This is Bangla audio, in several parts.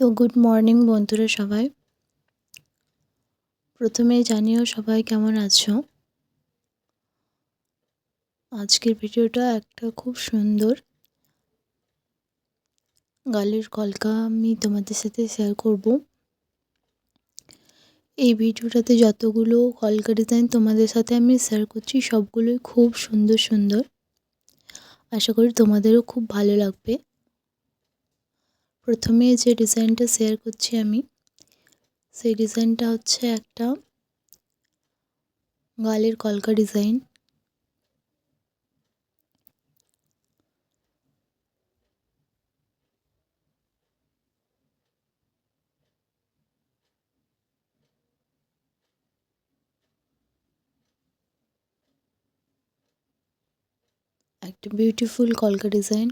তো গুড মর্নিং বন্ধুরা সবাই। প্রথমেই জানিও সবাই কেমন আছো। আজকের ভিডিওটা একটা খুব সুন্দর গালের কলকা আমি তোমাদের সাথে শেয়ার করব। এই ভিডিওটাতে যতগুলো কলকা ডিজাইন তোমাদের সাথে আমি শেয়ার করছি সবগুলোই খুব সুন্দর সুন্দর। আশা করি তোমাদেরও খুব ভালো লাগবে। প্রথমে যে ডিজাইনটা শেয়ার করছি আমি, সেই ডিজাইনটা হচ্ছে একটা গালের কলকা ডিজাইন। একটা বিউটিফুল কলকা ডিজাইন।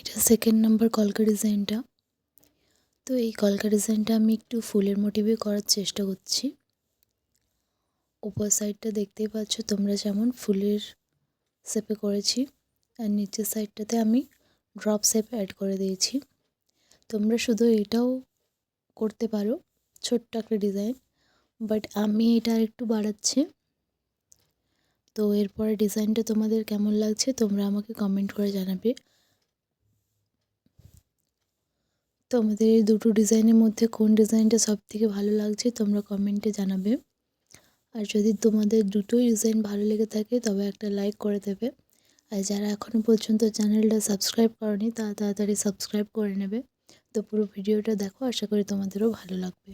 এটা সেকেন্ড নাম্বার কলকা ডিজাইনটা। তো এই কলকা ডিজাইনটা আমি একটু ফুলের মোটিভে করার চেষ্টা করছি। উপর সাইডটা দেখতেই পাচ্ছ তোমরা যেমন ফুলের শেপে করেছি, আর নিচের সাইডটাতে আমি ড্রপ শেপ অ্যাড করে দিয়েছি। তোমরা শুধু এটাও করতে পারো, ছোট্ট একটা ডিজাইন, বাট আমি এটা আর একটু বাড়াচ্ছি। তো এরপরে ডিজাইনটা তোমাদের কেমন লাগছে তোমরা আমাকে কমেন্ট করে জানাবে। তোমাদের এই দুটো ডিজাইনের মধ্যে কোন ডিজাইনটা সবথেকে ভালো লাগছে তোমরা কমেন্টে জানাবে। আর যদি তোমাদের দুটোই ডিজাইন ভালো লেগে থাকে তবে একটা লাইক করে দেবে। আর যারা এখনও পর্যন্ত চ্যানেলটা সাবস্ক্রাইব করনি তারা তাড়াতাড়ি সাবস্ক্রাইব করে নেবে। তো পুরো ভিডিওটা দেখো, আশা করি তোমাদেরও ভালো লাগবে।